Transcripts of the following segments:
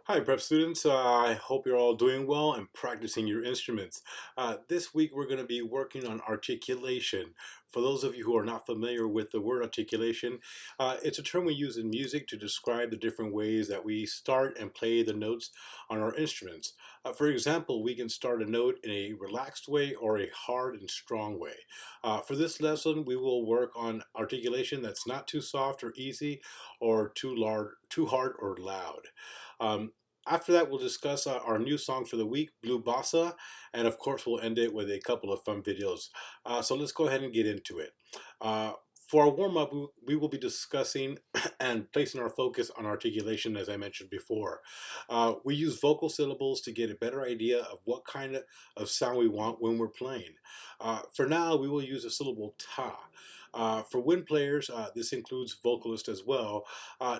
Hi, prep students. I hope you're all doing well and practicing your instruments. This week, we're going to be working on articulation. For those of you who are not familiar with the word articulation, it's a term we use in music to describe the different ways that we start and play the notes on our instruments. For example, we can start a note in a relaxed way or a hard and strong way. For this lesson, we will work on articulation that's not too soft or easy or too hard or loud. Um, After that, we'll discuss our new song for the week, Blue Bossa, and of course, we'll end it with a couple of fun videos. So let's go ahead and get into it. Uh, for our warm up, we will be discussing and placing our focus on articulation, as I mentioned before. We use vocal syllables to get a better idea of what kind of sound we want when we're playing. For now, we will use the syllable ta. For wind players, this includes vocalists as well.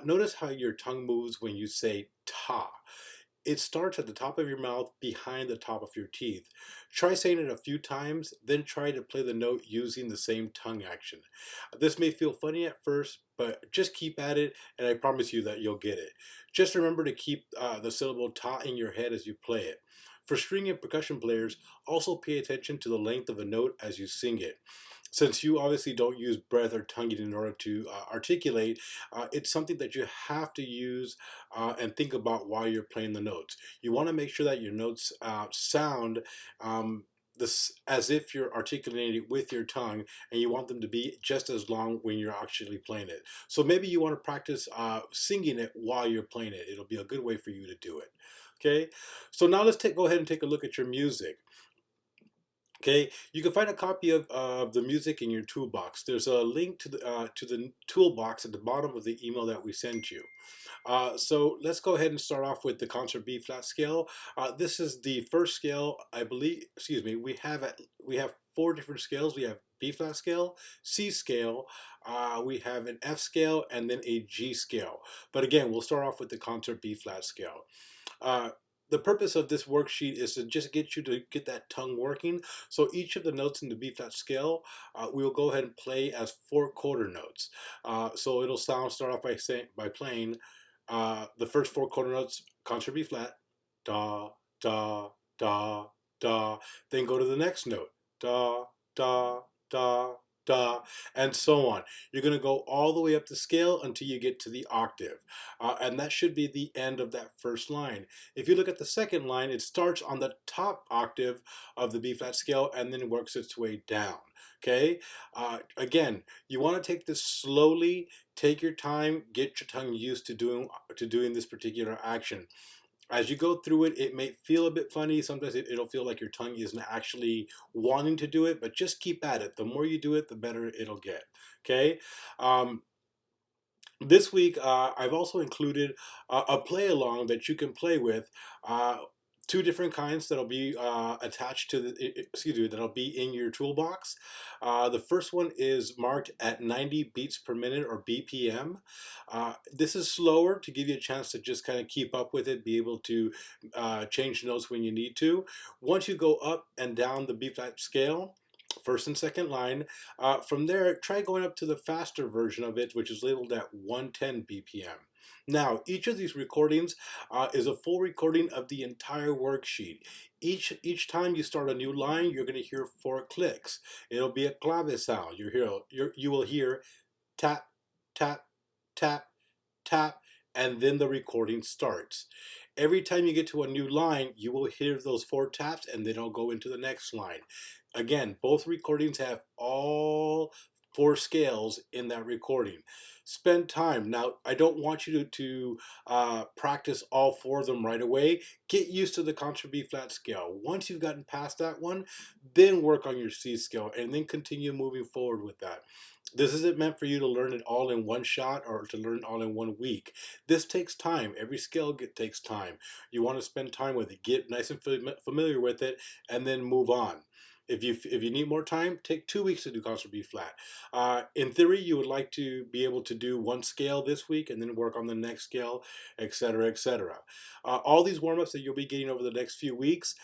Notice how your tongue moves when you say ta. It starts at the top of your mouth behind the top of your teeth. Try saying it a few times, then try to play the note using the same tongue action. This may feel funny at first, but just keep at it, and I promise you that you'll get it. Just remember to keep the syllable ta in your head as you play it. For string and percussion players, also pay attention to the length of a note as you sing it. Since you obviously don't use breath or tonguing in order to articulate, it's something that you have to use and think about while you're playing the notes. You want to make sure that your notes sound this as if you're articulating it with your tongue, and you want them to be just as long when you're actually playing it. So maybe you want to practice singing it while you're playing it. It'll be a good way for you to do it. Okay, so now let's go ahead and take a look at your music. Okay, you can find a copy of the music in your toolbox. There's a link to the toolbox at the bottom of the email that we sent you. So let's go ahead and start off with the concert B flat scale. This is the first scale, I believe. Excuse me. We have four different scales. We have B flat scale, C scale, we have an F scale, and then a G scale. But again, we'll start off with the concert B flat scale. Uh, the purpose of this worksheet is to just get you to get that tongue working. So each of the notes in the B flat scale, we will go ahead and play as four quarter notes. So it'll start off by playing the first four quarter notes, concert B flat, da da da da. Then go to the next note, da da da da, and so on. You're going to go all the way up the scale until you get to the octave. And that should be the end of that first line. If you look at the second line, it starts on the top octave of the B flat scale and then works its way down. Okay. Again, you want to take this slowly. Take your time. Get your tongue used to doing this particular action. As you go through it, it may feel a bit funny. Sometimes it'll feel like your tongue isn't actually wanting to do it, but just keep at it. The more you do it, the better it'll get. Okay. Um, this week, I've also included a play along that you can play with. Two different kinds that'll be attached to excuse me, that'll be in your toolbox. The first one is marked at 90 beats per minute, or BPM. This is slower to give you a chance to just kind of keep up with it, be able to change notes when you need to. Once you go up and down the B flat scale, first and second line. From there, try going up to the faster version of it, which is labeled at 110 BPM. Now, each of these recordings is a full recording of the entire worksheet. Each time you start a new line, you're going to hear four clicks. It'll be a clave sound. You will hear tap, tap, tap, tap, and then the recording starts. Every time you get to a new line, you will hear those four taps, and then it'll go into the next line. Again, both recordings have all four scales in that recording. Spend time. Now, I don't want you to practice all four of them right away. Get used to the contra B flat scale. Once you've gotten past that one, then work on your C scale, and then continue moving forward with that. This isn't meant for you to learn it all in one shot or to learn it all in 1 week. This takes time. Every skill takes time. You want to spend time with it, get nice and familiar with it, and then move on. If you need more time, take 2 weeks to do concert B flat. In theory, you would like to be able to do one scale this week and then work on the next scale, etc., etc. All these warm ups that you'll be getting over the next few weeks,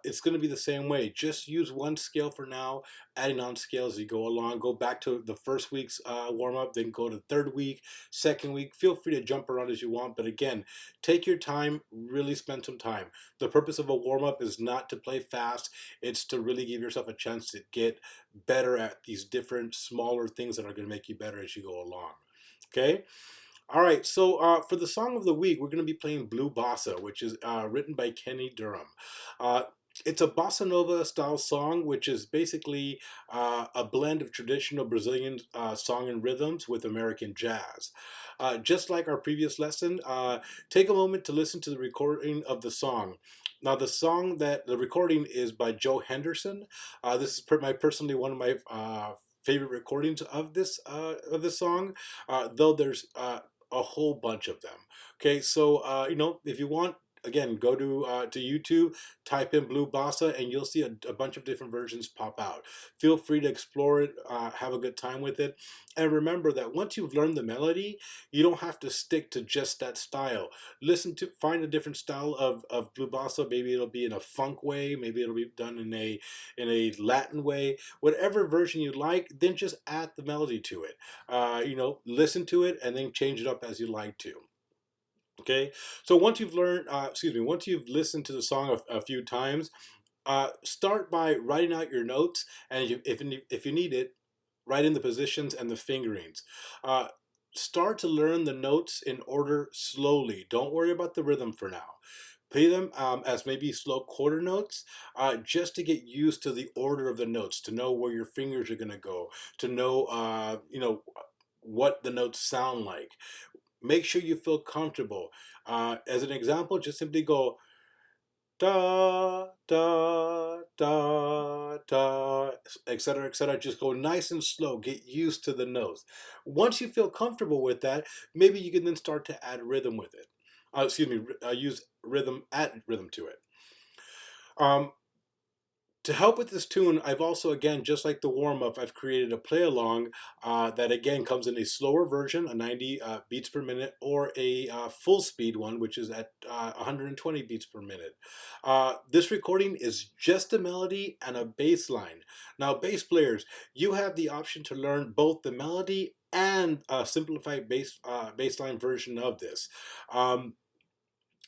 it's going to be the same way. Just use one scale for now, adding on scales as you go along. Go back to the first week's warm up, then go to the third week, second week. Feel free to jump around as you want, but again, take your time, really spend some time. The purpose of a warm up is not to play fast, it's to really give yourself a chance to get better at these different smaller things that are going to make you better as you go along. Okay? All right, so for the song of the week, we're going to be playing Blue Bossa, which is written by Kenny Durham. Uh, it's a bossa nova style song, which is basically a blend of traditional Brazilian song and rhythms with American jazz. Just like our previous lesson, take a moment to listen to the recording of the song. Now, the recording is by Joe Henderson. This is personally one of my favorite recordings of this song, though there's a whole bunch of them. Okay, so if you want, again, go to YouTube, type in Blue Bossa, and you'll see a bunch of different versions pop out. Feel free to explore it, have a good time with it, and remember that once you've learned the melody, you don't have to stick to just that style. Find a different style of Blue Bossa. Maybe it'll be in a funk way, maybe it'll be done in a Latin way. Whatever version you like, then just add the melody to it. Listen to it and then change it up as you like to. Okay, so once you've listened to the song a few times, start by writing out your notes, and if you need it, write in the positions and the fingerings. Uh, Start to learn the notes in order slowly. Don't worry about the rhythm for now. Play them as maybe slow quarter notes, just to get used to the order of the notes, to know where your fingers are going to go, to know, what the notes sound like. Make sure you feel comfortable. As an example, just simply go da da da da, etc., etc. Just go nice and slow. Get used to the notes. Once you feel comfortable with that, maybe you can then start to add rhythm with it. Use rhythm, add rhythm to it. Um, to help with this tune, I've also, again, just like the warm-up, I've created a play-along that, again, comes in a slower version, a 90 beats per minute, or a full-speed one, which is at 120 beats per minute. This recording is just a melody and a bass line. Now, bass players, you have the option to learn both the melody and a simplified bass line version of this.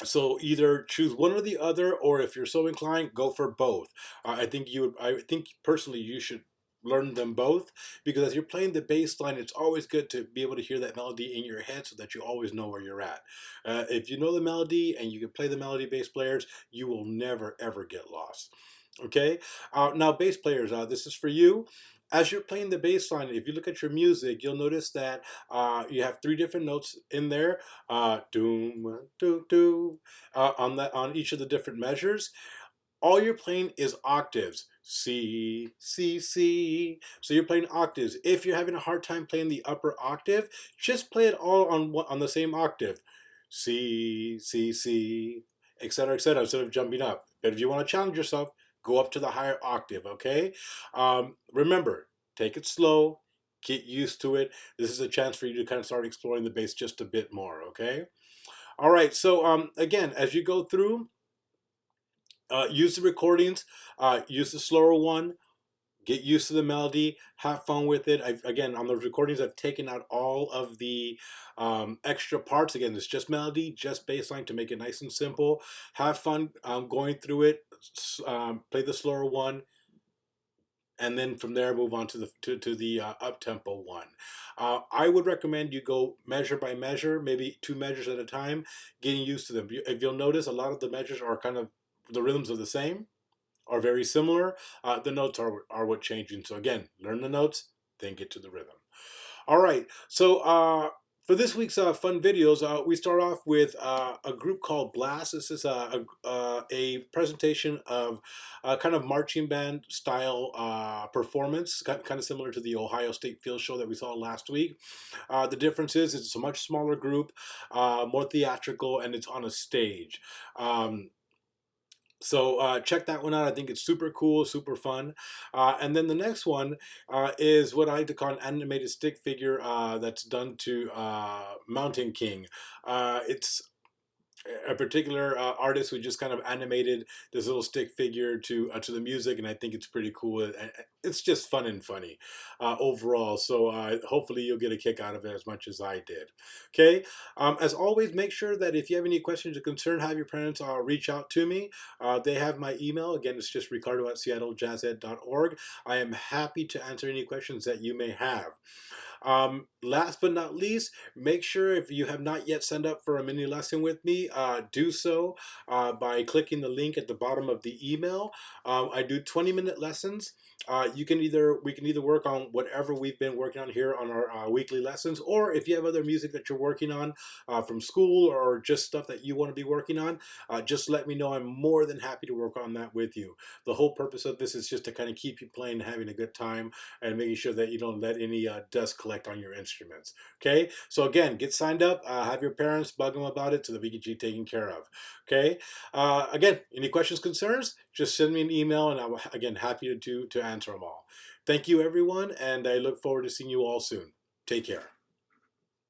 So either choose one or the other, or if you're so inclined, go for both. I think personally you should learn them both, because as you're playing the bass line, it's always good to be able to hear that melody in your head so that you always know where you're at. If you know the melody and you can play the melody, bass players, you will never ever get lost. Okay, now bass players, this is for you. As you're playing the bass line, if you look at your music, you'll notice that you have three different notes in there, doom, doom, doom, on each of the different measures. All you're playing is octaves. C, C, C. So you're playing octaves. If you're having a hard time playing the upper octave, just play it all on the same octave. C, C, C, etc., etc., instead of jumping up. But if you want to challenge yourself, go up to the higher octave, okay? Remember, take it slow, get used to it. This is a chance for you to kind of start exploring the bass just a bit more, okay? All right, so again, as you go through, use the recordings, use the slower one, get used to the melody, have fun with it. Again, on those recordings, I've taken out all of the extra parts. Again, it's just melody, just bass line to make it nice and simple. Have fun going through it. Play the slower one, and then from there move on to the up tempo one. I would recommend you go measure by measure, maybe two measures at a time, getting used to them. If you'll notice, a lot of the measures are kind of, the rhythms are the same, are very similar. The notes are what changing. So again, learn the notes, then get to the rhythm. All right. So for this week's fun videos, we start off with a group called Blast. This is a presentation of kind of marching band style performance, kind of similar to the Ohio State Field Show that we saw last week. The difference is it's a much smaller group, more theatrical, and it's on a stage. So check that one out. I think it's super cool, super fun. And then the next one is what I like to call an animated stick figure that's done to Mountain King. It's a particular artist who just kind of animated this little stick figure to the music, and I think it's pretty cool. It's just fun and funny overall. So hopefully you'll get a kick out of it as much as I did. Okay. As always, make sure that if you have any questions or concern, have your parents reach out to me. They have my email. Again, it's just ricardo@seattlejazzed.org. I am happy to answer any questions that you may have. Last but not least, make sure if you have not yet signed up for a mini lesson with me, do so by clicking the link at the bottom of the email. I do 20-minute lessons. We can either work on whatever we've been working on here on our weekly lessons, or if you have other music that you're working on from school or just stuff that you want to be working on, just let me know. I'm more than happy to work on that with you. The whole purpose of this is just to kind of keep you playing and having a good time and making sure that you don't let any dust collect on your instruments. Okay, so again, get signed up, have your parents bug them about it so that we get you taken care of. Okay, again, any questions, concerns, just send me an email and I'm again happy to answer them all. Thank you, everyone, and I look forward to seeing you all soon. Take care.